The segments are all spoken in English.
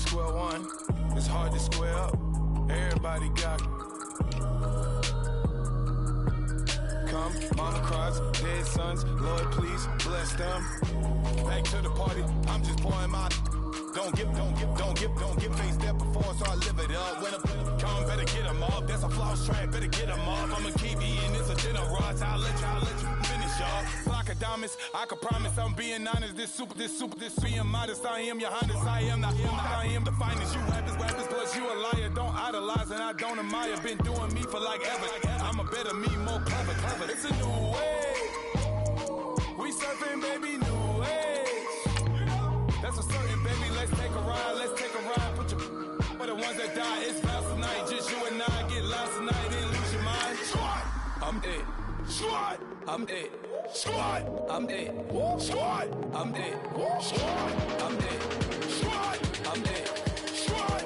square one. It's hard to square up. Everybody got come, mama cries, dead sons. Lord, please bless them. Back to the party. I'm just pouring my. Don't get face that before, so I live it up. When I come, better get them up. That's a floss track, better get them up. I'ma keep eating this a dinner rush. I'll let you finish up. Flock of diamonds, I can promise I'm being honest. This being modest. I am your highness. I am the finest. You rappers, plus you a liar. Don't idolize and I don't admire. Been doing me for like ever. I'm a better me, more clever. It's a new way. We surfing, baby, new age. That's a certain, baby. Let's take a ride. Put your for the ones that die. It's past tonight. Just you and I get lost tonight and lose your mind. Squad, I'm dead. Squad, I'm dead. Squad, I'm dead. Squad, I'm dead. Squad, I'm dead. Squad, I'm dead. Squad.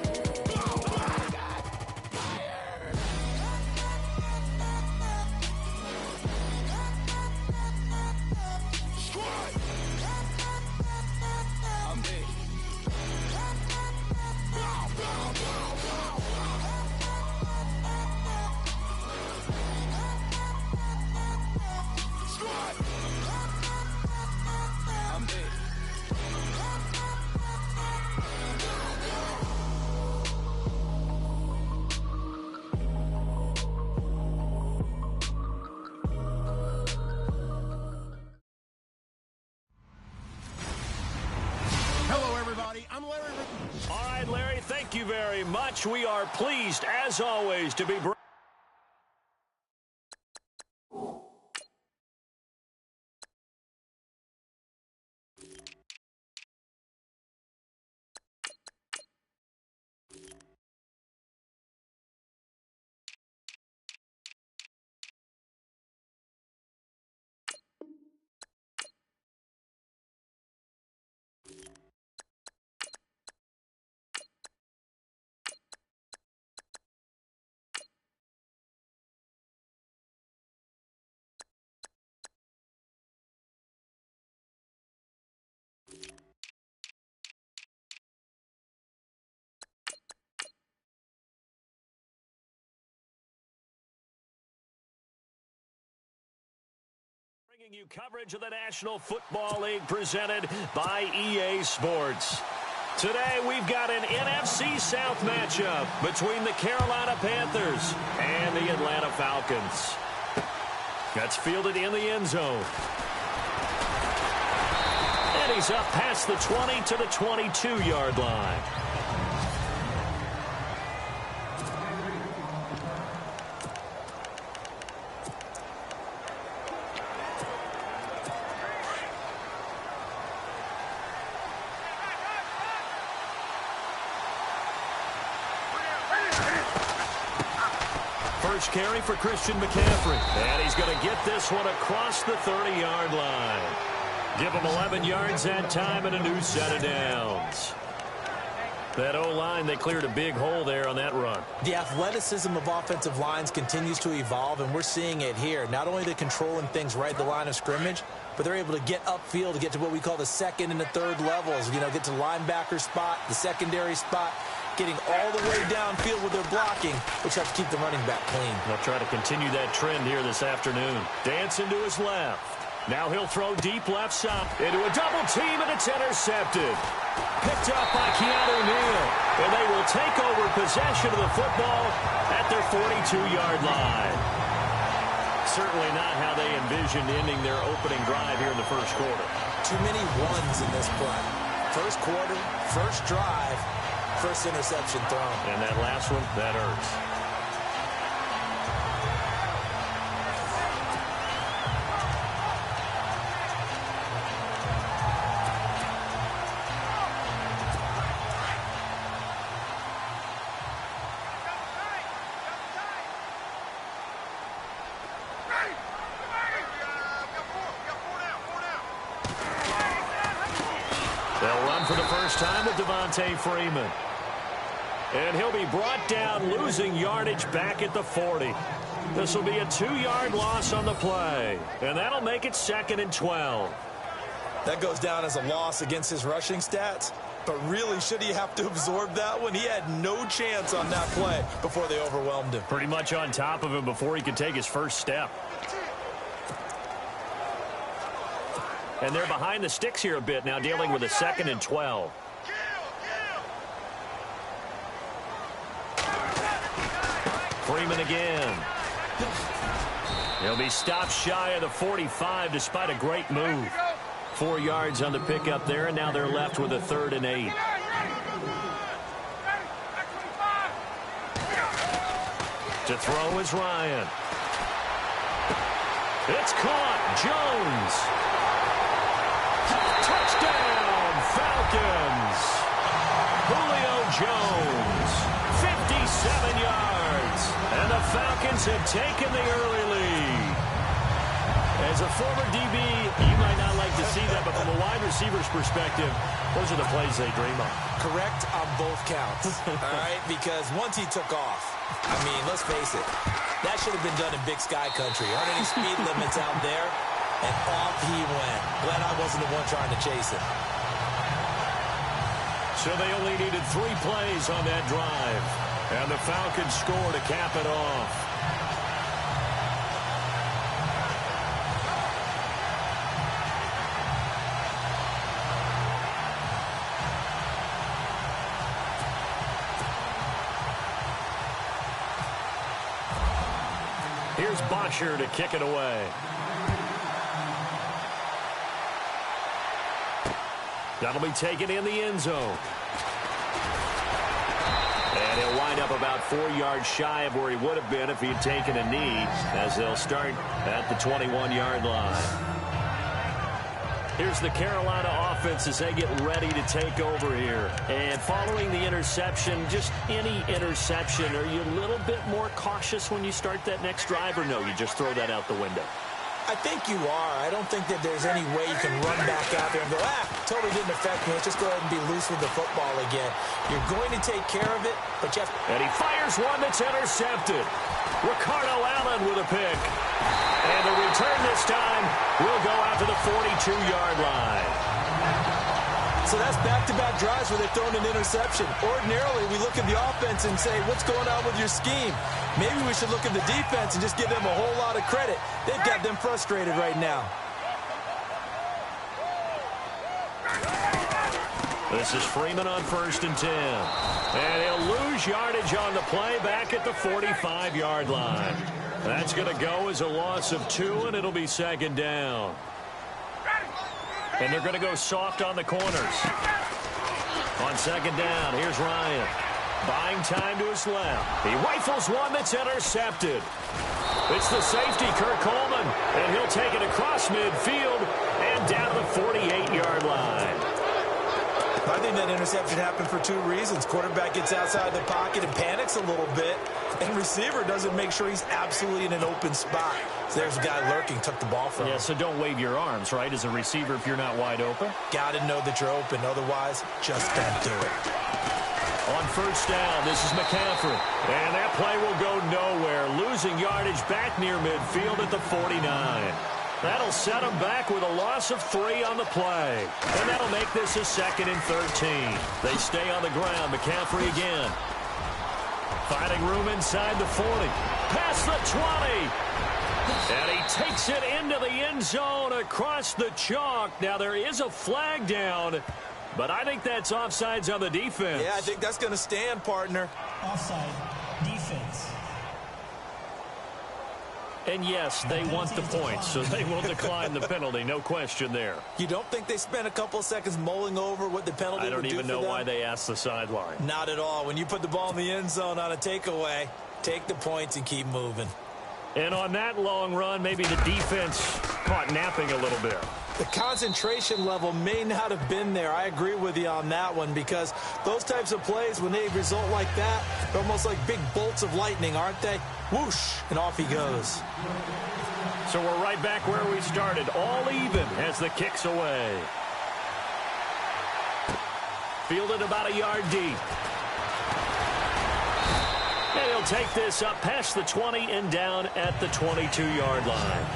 All right, Larry, thank you very much. We are pleased, as always, to be bringing you coverage of the National Football League presented by EA Sports. Today we've got an NFC South matchup between the Carolina Panthers and the Atlanta Falcons. That's fielded in the end zone. And he's up past the 20 to the 22-yard line. First carry for Christian McCaffrey. And he's going to get this one across the 30-yard line. Give him 11 yards that time and a new set of downs. That O-line, they cleared a big hole there on that run. The athleticism of offensive lines continues to evolve, and we're seeing it here. Not only are they controlling things right at the line of scrimmage, but they're able to get upfield to get to what we call the second and the third levels. You know, get to linebacker spot, the secondary spot, getting all the way downfield with their blocking, which helps keep the running back clean. They'll try to continue that trend here this afternoon. Dancing to his left. Now he'll throw deep left side into a double team, and it's intercepted. Picked up by Keanu Neal. And they will take over possession of the football at their 42-yard line. Certainly not how they envisioned ending their opening drive here in the first quarter. Too many ones in this play. First quarter, first drive, first interception thrown. And that last one, that hurts. They'll run for the first time with Devontae Freeman. And he'll be brought down, losing yardage back at the 40. This will be a 2-yard loss on the play. And that'll make it 2nd and 12. That goes down as a loss against his rushing stats. But really, should he have to absorb that one? He had no chance on that play before they overwhelmed him. Pretty much on top of him before he could take his first step. And they're behind the sticks here a bit now, dealing with a 2nd and 12. Freeman again. He'll be stopped shy of the 45 despite a great move. 4 yards on the pickup there, and now they're left with a 3rd and 8. To throw is Ryan. It's caught. Jones. Touchdown, Falcons. Julio Jones, 57 yards. And the Falcons have taken the early lead. As a former DB, you might not like to see that, but from a wide receiver's perspective, those are the plays they dream of. Correct on both counts, all right? Because once he took off, I mean, let's face it, that should have been done in Big Sky Country. Aren't any speed limits out there? And off he went. Glad I wasn't the one trying to chase it. So they only needed 3 plays on that drive. And the Falcons score to cap it off. Here's Bosher to kick it away. That'll be taken in the end zone. And he'll wind up about 4 yards shy of where he would have been if he had taken a knee, as they'll start at the 21-yard line. Here's the Carolina offense as they get ready to take over here. And following the interception, just any interception, are you a little bit more cautious when you start that next drive, or no, you just throw that out the window? I think you are. I don't think that there's any way you can run back out there and go, totally didn't affect me. Let's just go ahead and be loose with the football again. You're going to take care of it, but you have to... And he fires one that's intercepted. Ricardo Allen with a pick. And the return this time will go out to the 42-yard line. So that's back-to-back drives where they've thrown an interception. Ordinarily, we look at the offense and say, what's going on with your scheme? Maybe we should look at the defense and just give them a whole lot of credit. They've got them frustrated right now. This is Freeman on 1st and 10. And he'll lose yardage on the play back at the 45-yard line. That's going to go as a loss of 2, and it'll be 2nd down. And they're going to go soft on the corners. On 2nd down, here's Ryan. Buying time to his left. He rifles one that's intercepted. It's the safety, Kirk Coleman. And he'll take it across midfield and down to the 48-yard line. I think that interception happened for 2 reasons. Quarterback gets outside the pocket and panics a little bit. And receiver doesn't make sure he's absolutely in an open spot. So there's a guy lurking, took the ball from him. Yeah, so don't wave your arms, right, as a receiver if you're not wide open. Got to know that you're open. Otherwise, just don't do it. On 1st down, this is McCaffrey. And that play will go nowhere. Losing yardage back near midfield at the 49. That'll set them back with a loss of 3 on the play. And that'll make this a 2nd and 13. They stay on the ground. McCaffrey again. Finding room inside the 40. Past the 20. And he takes it into the end zone across the chalk. Now there is a flag down, but I think that's offsides on the defense. Yeah, I think that's going to stand, partner. Offside, defense. And yes, they want the points, so they will decline the penalty. No question there. You don't think they spent a couple of seconds mulling over what the penalty would do for them? I don't even know why they asked the sideline. Not at all. When you put the ball in the end zone on a takeaway, take the points and keep moving. And on that long run, maybe the defense caught napping a little bit. The concentration level may not have been there. I agree with you on that one, because those types of plays, when they result like that, they're almost like big bolts of lightning, aren't they? Whoosh, and off he goes. So we're right back where we started, all even as the kick's away. Fielded about a yard deep. And he'll take this up past the 20 and down at the 22-yard line.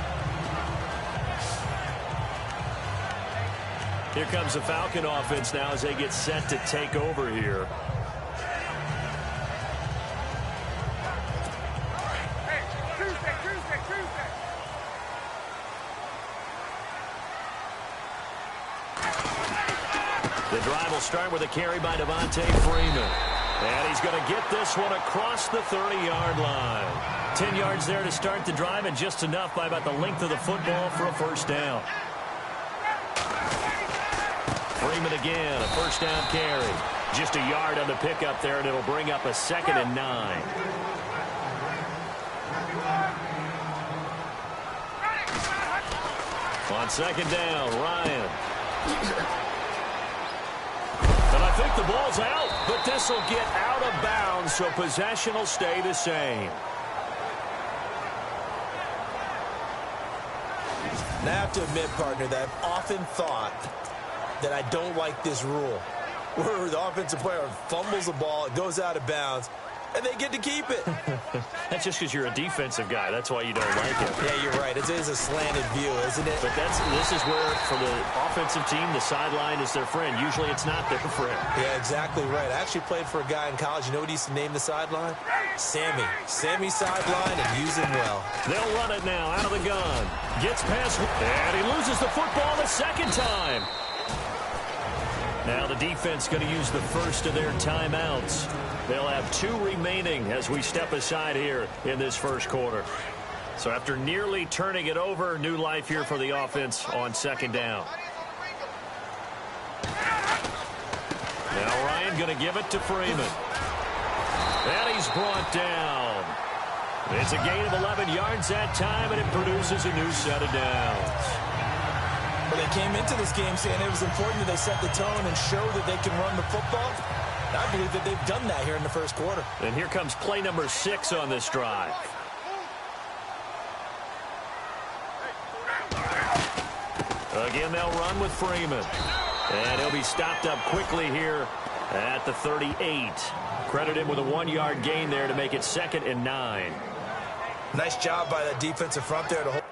Here comes the Falcon offense now as they get set to take over here. The drive will start with a carry by Devontae Freeman. And he's going to get this one across the 30-yard line. 10 yards there to start the drive, and just enough by about the length of the football for a first down. Freeman again, a first down carry. Just a yard on the pickup there, and it'll bring up a 2nd and 9. On 2nd down, Ryan. And I think the ball's out, but this will get out of bounds, so possession will stay the same. Now, I have to admit, partner, that I've often thought that I don't like this rule, where the offensive player fumbles the ball, it goes out of bounds, and they get to keep it. That's just because you're a defensive guy. That's why you don't like it. Yeah, you're right. It is a slanted view, isn't it? But this is where, for the offensive team, the sideline is their friend. Usually it's not their friend. Yeah, exactly right. I actually played for a guy in college. You know what he used to name the sideline? Sammy. Sammy sideline, and use him well. They'll run it now out of the gun. Gets past, and he loses the football the second time. Now the defense going to use the first of their timeouts. They'll have 2 remaining as we step aside here in this first quarter. So after nearly turning it over, new life here for the offense on 2nd down. Now Ryan going to give it to Freeman. And he's brought down. It's a gain of 11 yards that time, and it produces a new set of downs. Well, they came into this game saying it was important that they set the tone and show that they can run the football. I believe that they've done that here in the first quarter. And here comes play number 6 on this drive. Again, they'll run with Freeman. And he'll be stopped up quickly here at the 38. Credit him with a 1-yard gain there to make it 2nd and 9. Nice job by that defensive front there to hold.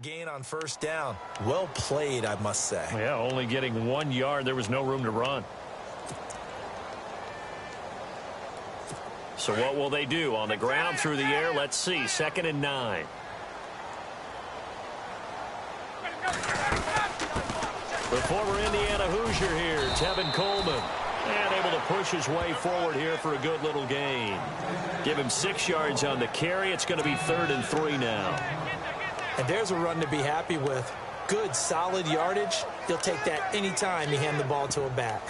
Gain on first down. Well played, I must say. Yeah, only getting 1 yard. There was no room to run. So what will they do? On the ground, through the air, let's see. 2nd and 9. The former Indiana Hoosier here, Tevin Coleman. And able to push his way forward here for a good little gain. Give him 6 yards on the carry. It's going to be 3rd and 3 now. And there's a run to be happy with. Good, solid yardage. He'll take that anytime you hand the ball to a back.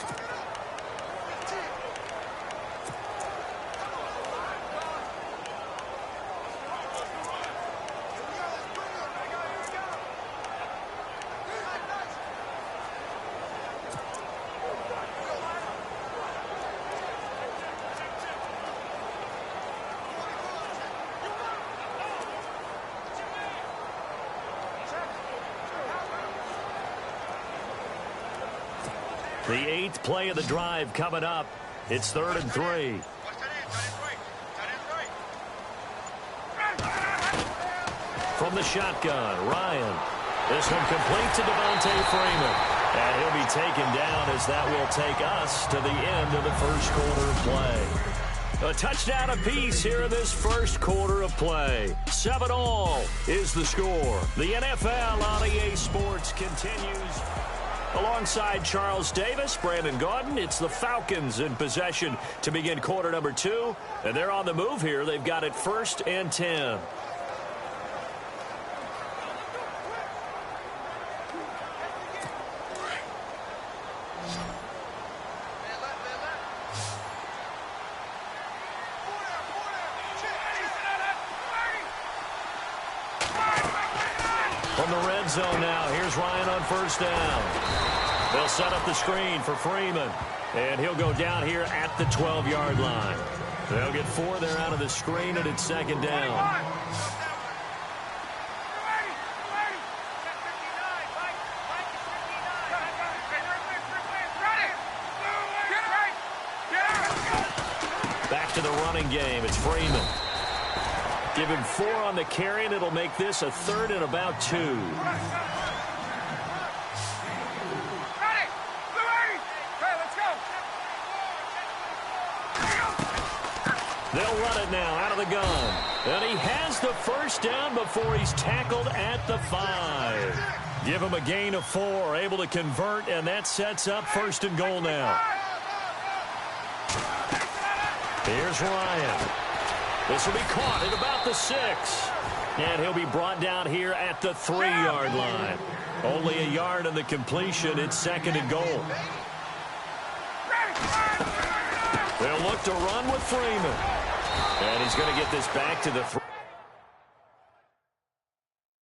The 8th play of the drive coming up. It's 3rd and 3. From the shotgun, Ryan. This one complete to Devontae Freeman. And he'll be taken down as that will take us to the end of the first quarter of play. A touchdown apiece here in this first quarter of play. 7-all is the score. The NFL on EA Sports continues. Alongside Charles Davis, Brandon Gaudin, it's the Falcons in possession to begin quarter number 2. And they're on the move here. They've got it 1st and 10. From the red zone now, here's Ryan on 1st down. They'll set up the screen for Freeman, and he'll go down here at the 12-yard line. They'll get 4 there out of the screen, and it's 2nd down. Back to the running game. It's Freeman. Give him 4 on the carry, and it'll make this a 3rd and about 2. They'll run it now out of the gun. And he has the 1st down before he's tackled at the 5. Give him a gain of 4, able to convert, and that sets up 1st and goal now. Here's Ryan. This will be caught at about the 6. And he'll be brought down here at the 3-yard line. Only a yard on the completion. It's 2nd and goal. They'll look to run with Freeman. And he's going to get this back to the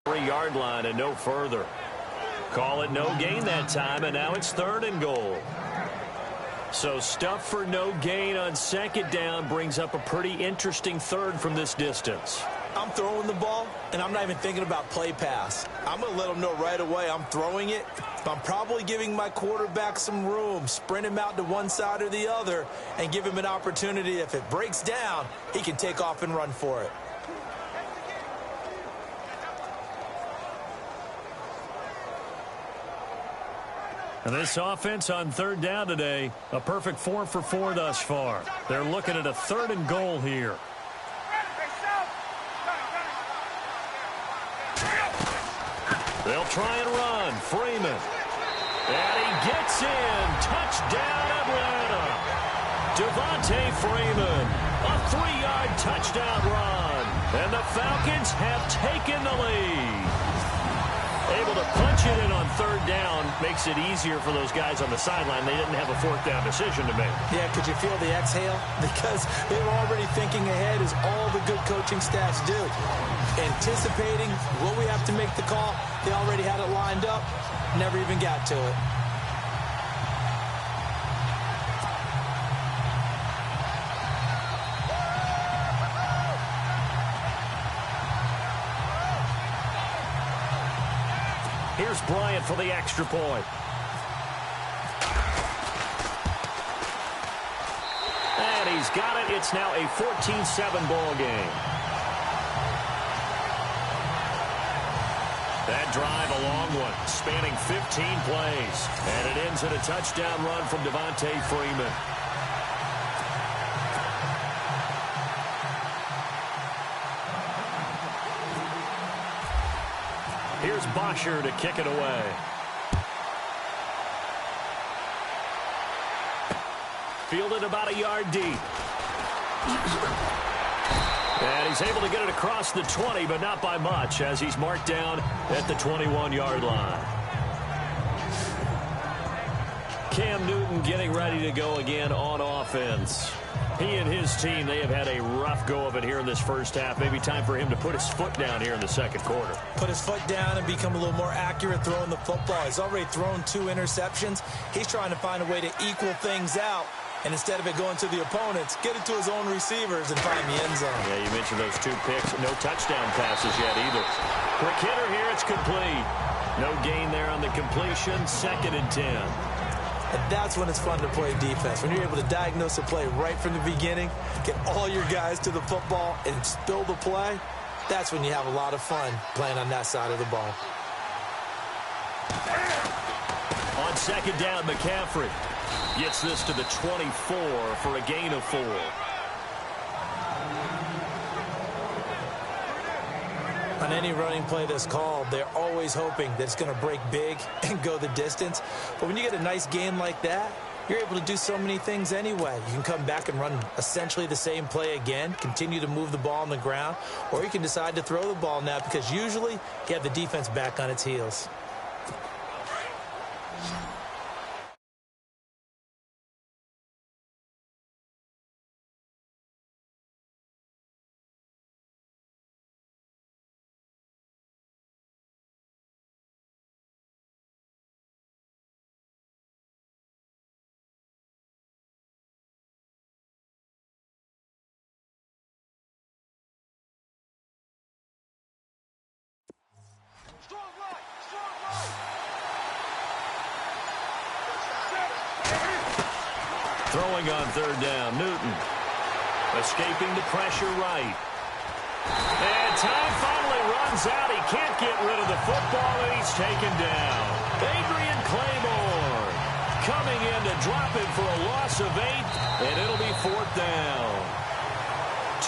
3-yard line and no further. Call it no gain that time, and now it's 3rd and goal. So stuff for no gain on 2nd down brings up a pretty interesting 3rd from this distance. I'm throwing the ball, and I'm not even thinking about play pass. I'm going to let them know right away I'm throwing it. I'm probably giving my quarterback some room, sprint him out to one side or the other, and give him an opportunity. If it breaks down, he can take off and run for it. And this offense on 3rd down today, a perfect 4 for 4 thus far. They're looking at a 3rd and goal here. They'll try and run. Freeman. And he gets in. Touchdown, Atlanta. Devontae Freeman. A 3-yard touchdown run. And the Falcons have taken the lead. Able to punch it in on 3rd down makes it easier for those guys on the sideline. They didn't have a 4th down decision to make. Yeah, could you feel the exhale? Because they were already thinking ahead, as all the good coaching staffs do. Anticipating, will we have to make the call? They already had it lined up, never even got to it. Here's Bryant for the extra point. And he's got it. It's now a 14-7 ball game. That drive, a long one, spanning 15 plays. And it ends in a touchdown run from Devontae Freeman. Here's Bosher to kick it away. Fielded about a yard deep. And he's able to get it across the 20, but not by much, as he's marked down at the 21-yard line. Cam Newton getting ready to go again on offense. He and his team, they have had a rough go of it here in this first half. Maybe time for him to put his foot down here in the second quarter. Put his foot down and become a little more accurate throwing the football. He's already thrown 2 interceptions. He's trying to find a way to equal things out. And instead of it going to the opponents, get it to his own receivers and find the end zone. Yeah, you mentioned those 2 picks. No touchdown passes yet either. Quick hitter here. It's complete. No gain there on the completion. 2nd and 10. And that's when it's fun to play defense. When you're able to diagnose a play right from the beginning, get all your guys to the football, and spill the play, that's when you have a lot of fun playing on that side of the ball. On 2nd down, McCaffrey gets this to the 24 for a gain of 4. On any running play that's called, they're always hoping that it's going to break big and go the distance. But when you get a nice gain like that, you're able to do so many things anyway. You can come back and run essentially the same play again, continue to move the ball on the ground, or you can decide to throw the ball now because usually you have the defense back on its heels. Throwing on 3rd down, Newton. Escaping the pressure right. And time finally runs out. He can't get rid of the football, and he's taken down. Adrian Claymore coming in to drop it for a loss of 8, and it'll be 4th down.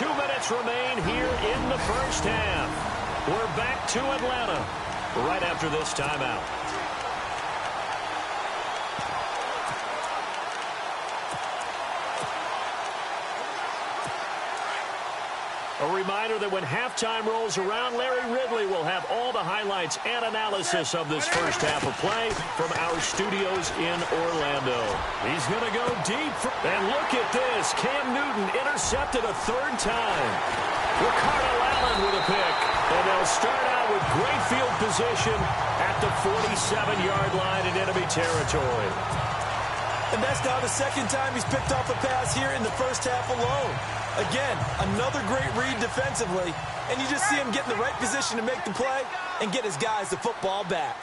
2 minutes remain here in the first half. We're back to Atlanta right after this timeout. A reminder that when halftime rolls around, Larry Ridley will have all the highlights and analysis of this first half of play from our studios in Orlando. He's going to go deep. And look at this. Cam Newton intercepted a 3rd time. Ricardo Allen with a pick. And they'll start out with great field position at the 47-yard line in enemy territory. And that's now the 2nd time he's picked off a pass here in the first half alone. Again, another great read defensively, and you just see him get in the right position to make the play and get his guys the football back.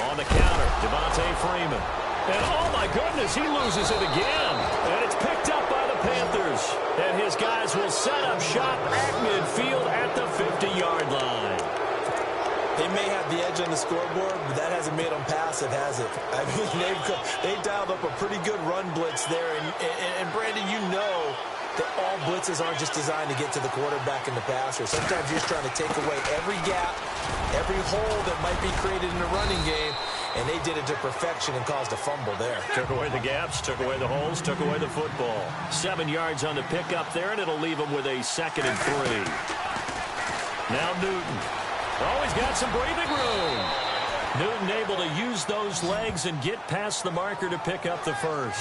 On the counter, Devontae Freeman. And oh my goodness, he loses it again. And it's picked up by the Panthers. And his guys will set up shop at midfield at the 50-yard line. They may have the edge on the scoreboard, but that hasn't made them passive, has it? I mean, they've dialed up a pretty good run blitz there. And Brandon, you know that all blitzes aren't just designed to get to the quarterback and the passer. Sometimes you're just trying to take away every gap, every hole that might be created in the running game, and they did it to perfection and caused a fumble there. Took away the gaps, took away the holes, took away the football. 7 yards on the pickup there, and it'll leave them with a 2nd and 3. Now Newton. Oh, he's got some breathing room. Newton able to use those legs and get past the marker to pick up the 1st.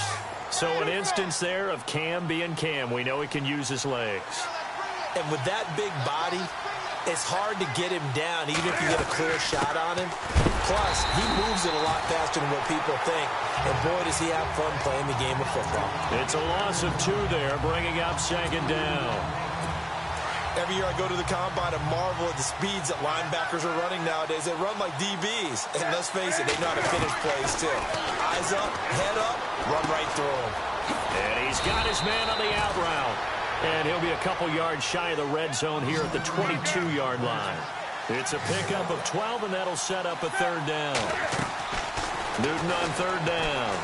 So an instance there of Cam being Cam. We know he can use his legs. And with that big body, it's hard to get him down, even if you get a clear shot on him. Plus, he moves it a lot faster than what people think. And boy, does he have fun playing the game of football. It's a loss of 2 there, bringing up 2nd down. Every year I go to the combine and marvel at the speeds that linebackers are running nowadays. They run like DBs. And let's face it, they know how to finish plays too. Eyes up, head up, run right through them. And he's got his man on the out route. And he'll be a couple yards shy of the red zone here at the 22-yard line. It's a pickup of 12, and that'll set up a 3rd down. Newton on 3rd down.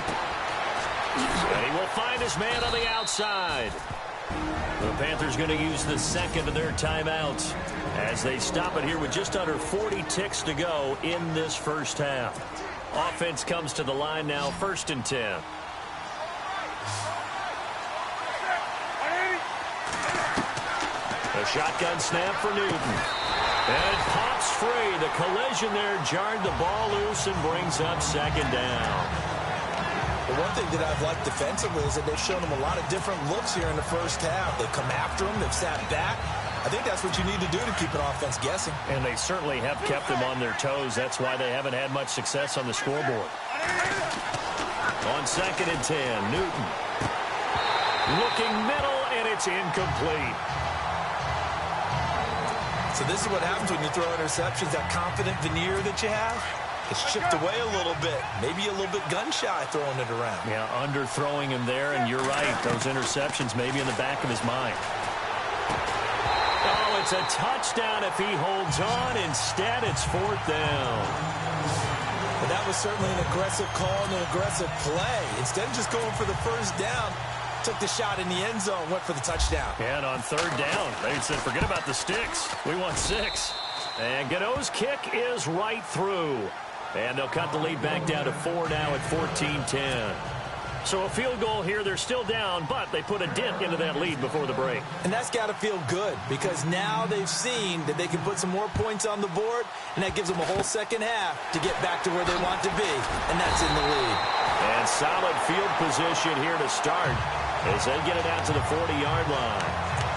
And he will find his man on the outside. The Panthers going to use the second of their timeouts as they stop it here with just under 40 ticks to go in this first half. Offense comes to the line now, 1st and 10. A shotgun snap for Newton. And it pops free. The collision there jarred the ball loose and brings up 2nd down. The one thing that I've liked defensively is that they've shown them a lot of different looks here in the first half. They've come after them. They've sat back. I think that's what you need to do to keep an offense guessing. And they certainly have kept them on their toes. That's why they haven't had much success on the scoreboard. On 2nd and 10, Newton. Looking middle, and it's incomplete. So this is what happens when you throw interceptions. That confident veneer that you have, it's chipped away a little bit. Maybe a little bit gun-shy throwing it around. Yeah, underthrowing him there, and you're right. Those interceptions may be in the back of his mind. Oh, it's a touchdown if he holds on. Instead, it's 4th down. But that was certainly an aggressive call and an aggressive play. Instead of just going for the first down, took the shot in the end zone, went for the touchdown. And on 3rd down, they said, forget about the sticks. We want 6. And Gano's kick is right through. And they'll cut the lead back down to 4 now at 14-10. So a field goal here. They're still down, but they put a dent into that lead before the break. And that's got to feel good because now they've seen that they can put some more points on the board, and that gives them a whole second half to get back to where they want to be, and that's in the lead. And solid field position here to start as they get it out to the 40-yard line.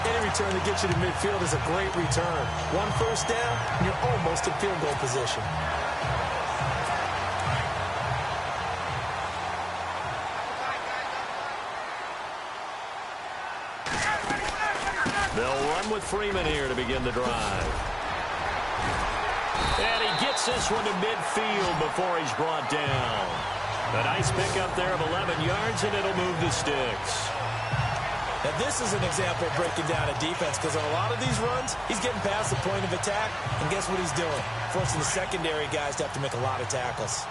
Any return that gets you to midfield is a great return. 1 first down, and you're almost in field goal position. They'll run with Freeman here to begin the drive. And he gets this one to midfield before he's brought down. A nice pickup there of 11 yards, and it'll move the sticks. Now, this is an example of breaking down a defense because on a lot of these runs, he's getting past the point of attack, and guess what he's doing? Forcing the secondary guys to have to make a lot of tackles.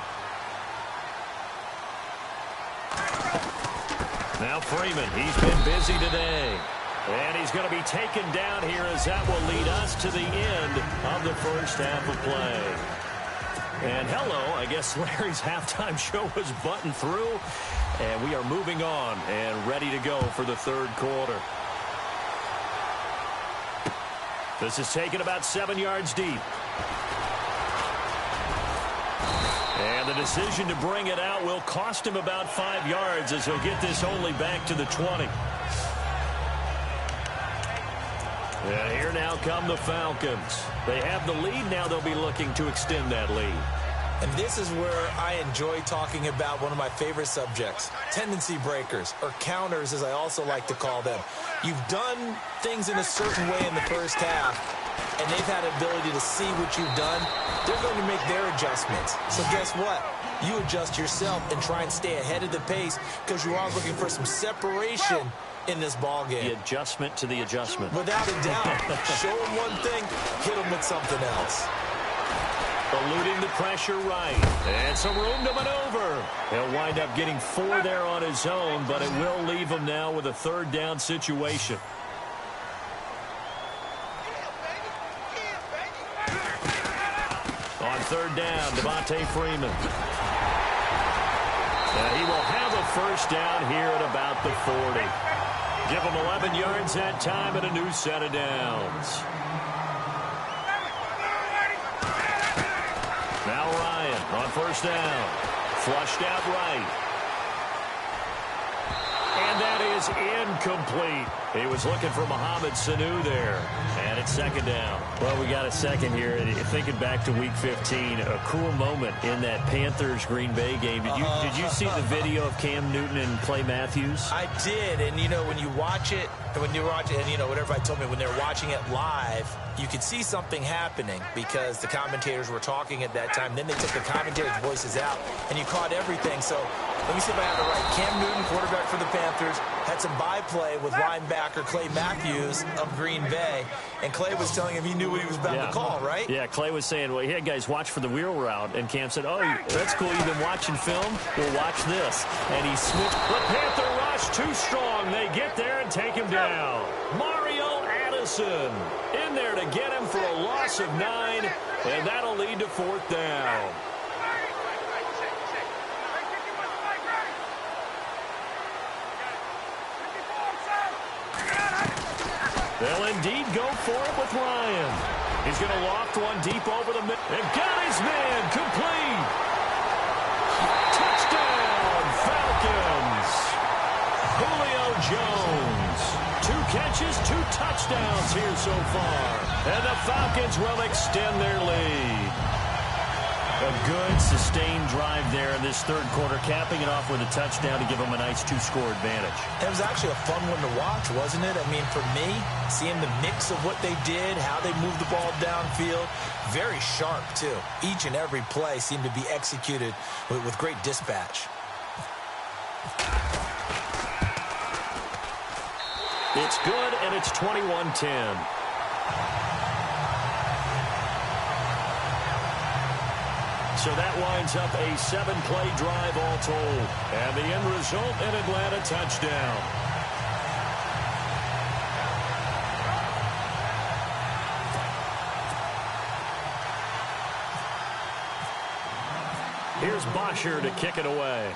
Now Freeman, he's been busy today. And he's going to be taken down here as that will lead us to the end of the first half of play. And hello, I guess Larry's halftime show was buttoned through. And we are moving on and ready to go for the 3rd quarter. This is taken about 7 yards deep. And the decision to bring it out will cost him about 5 yards as he'll get this only back to the 20. And here now come the Falcons. They have the lead. Now they'll be looking to extend that lead. And this is where I enjoy talking about one of my favorite subjects, tendency breakers, or counters as I also like to call them. You've done things in a certain way in the first half, and they've had the ability to see what you've done. They're going to make their adjustments. So guess what? You adjust yourself and try and stay ahead of the pace because you are looking for some separation in this ball game. The adjustment to the adjustment. Without a doubt. Show them one thing, hit them with something else. Eluding the pressure right. And some room to maneuver. He'll wind up getting 4 there on his own, but it will leave him now with a 3rd down situation. On 3rd down, Devontae Freeman. And he will have a first down here at about the 40. Give him 11 yards that time and a new set of downs. Now Ryan on 1st down. Flushed out right. And that is incomplete. He was looking for Mohamed Sanu there. And it's 2nd down. Well, we got a second here. Thinking back to Week 15, a cool moment in that Panthers-Green Bay game. Did you see the video of Cam Newton and Clay Matthews? I did, and you know, when you watch it, and you know, what everybody told me, when they're watching it live, you could see something happening because the commentators were talking at that time. Then they took the commentators' voices out, and you caught everything. So let me see if I have it right. Cam Newton, quarterback for the Panthers, had some byplay with linebacker Clay Matthews of Green Bay, and Clay was telling him he knew what he was about to call, right? Yeah, Clay was saying, well, yeah, guys, watch for the wheel route. And Cam said, oh, that's cool. You've been watching film? Well, watch this. And he switched. The Panther rush too strong. they get there and take him down. Mario Addison in there to get him for a loss of 9, and that'll lead to 4th down. They'll indeed go for it with Ryan. He's going to loft one deep over the middle. And got his man complete. Touchdown, Falcons. Julio Jones. 2 catches, 2 touchdowns here so far. And the Falcons will extend their lead. A good, sustained drive there in this 3rd quarter, capping it off with a touchdown to give them a nice 2-score advantage. It was actually a fun one to watch, wasn't it? I mean, for me, seeing the mix of what they did, how they moved the ball downfield, very sharp, too. Each and every play seemed to be executed with great dispatch. It's good, and it's 21-10. So that winds up a 7-play drive all told. And the end result, an Atlanta touchdown. Here's Bosher to kick it away.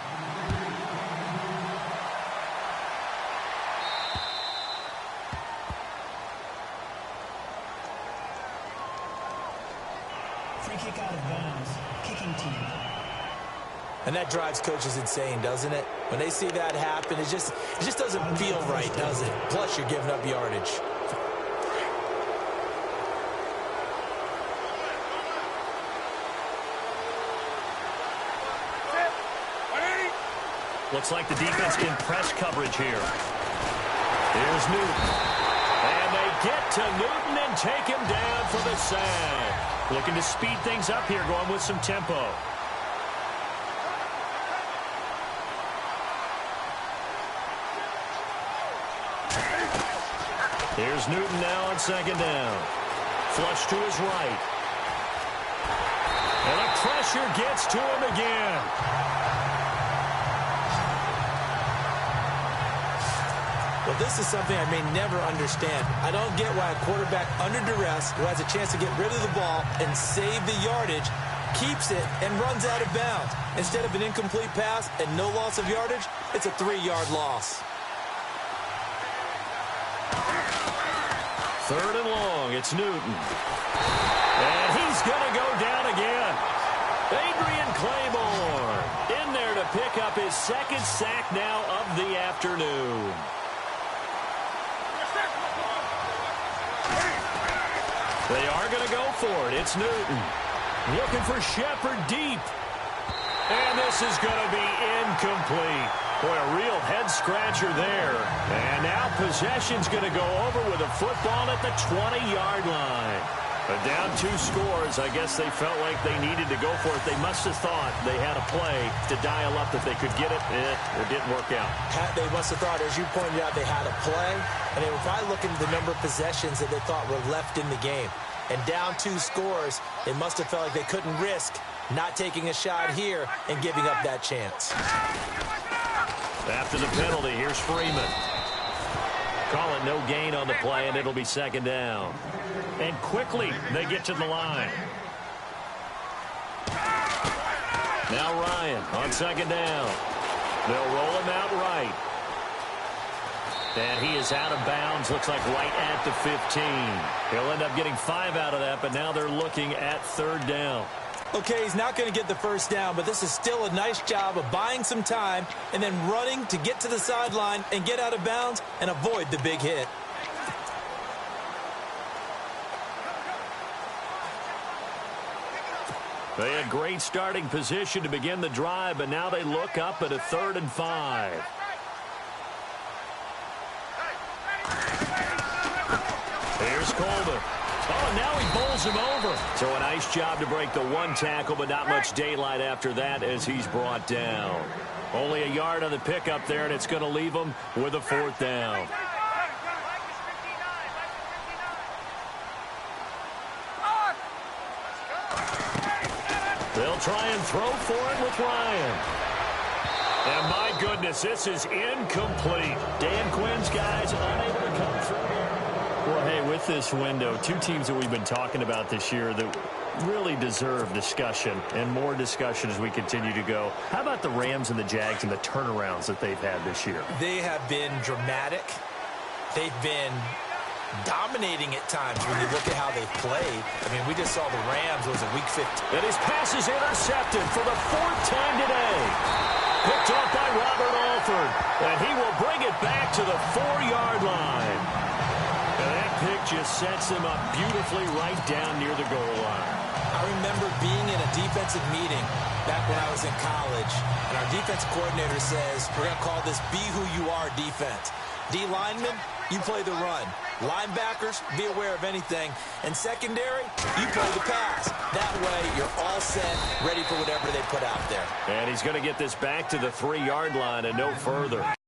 Free kick out of bounds. Kicking team. And that drives coaches insane, doesn't it? When they see that happen, it just doesn't feel right, does it? Plus, you're giving up yardage. Looks like the defense can press coverage here. Here's Newton. And they get to Newton and take him down for the sack. Looking to speed things up here, going with some tempo. Here's Newton now on 2nd down. Flush to his right. And the pressure gets to him again. Well, this is something I may never understand. I don't get why a quarterback under duress who has a chance to get rid of the ball and save the yardage keeps it and runs out of bounds. Instead of an incomplete pass and no loss of yardage, it's a 3-yard loss. 3rd and long, it's Newton. And he's going to go down again. Adrian Claiborne in there to pick up his 2nd sack now of the afternoon. They are going to go for it. It's Newton. Looking for Shepard deep. And this is going to be incomplete. Boy, a real head-scratcher there. And now possession's going to go over with a football at the 20-yard line. But down 2 scores, I guess they felt like they needed to go for it. They must have thought they had a play to dial up that they could get it. It didn't work out. They must have thought, as you pointed out, they had a play. And they were probably looking at the number of possessions that they thought were left in the game. And down 2 scores, they must have felt like they couldn't risk not taking a shot here and giving up that chance. After the penalty, here's Freeman. Call it no gain on the play, and it'll be 2nd down. And quickly, they get to the line. Now Ryan on 2nd down. They'll roll him out right. And he is out of bounds, looks like right at the 15. He'll end up getting 5 out of that, but now they're looking at 3rd down. Okay, he's not going to get the 1st down, but this is still a nice job of buying some time and then running to get to the sideline and get out of bounds and avoid the big hit. They had great starting position to begin the drive, but now they look up at a 3rd and 5. Here's Coleman. Oh, and now he bowls him over. So a nice job to break the 1 tackle, but not much daylight after that as he's brought down. Only a yard on the pickup there, and it's going to leave him with a 4th down. They'll try and throw for it with Ryan. And my goodness, this is incomplete. Dan Quinn's guys unable to come through. Well, hey, with this window, two teams that we've been talking about this year that really deserve discussion and more discussion as we continue to go. How about the Rams and the Jags and the turnarounds that they've had this year? They have been dramatic. They've been dominating at times when you look at how they've played. I mean, we just saw the Rams, was it week 15? And his pass is intercepted for the fourth time today. Picked off by Robert Alford. And he will bring it back to the 4-yard line. And that pick just sets him up beautifully right down near the goal line. I remember being in a defensive meeting back when I was in college, and our defensive coordinator says, we're going to call this Be Who You Are defense. D linemen, you play the run. Linebackers, be aware of anything. And secondary, you play the pass. That way, you're all set, ready for whatever they put out there. And he's going to get this back to the 3-yard line and no further.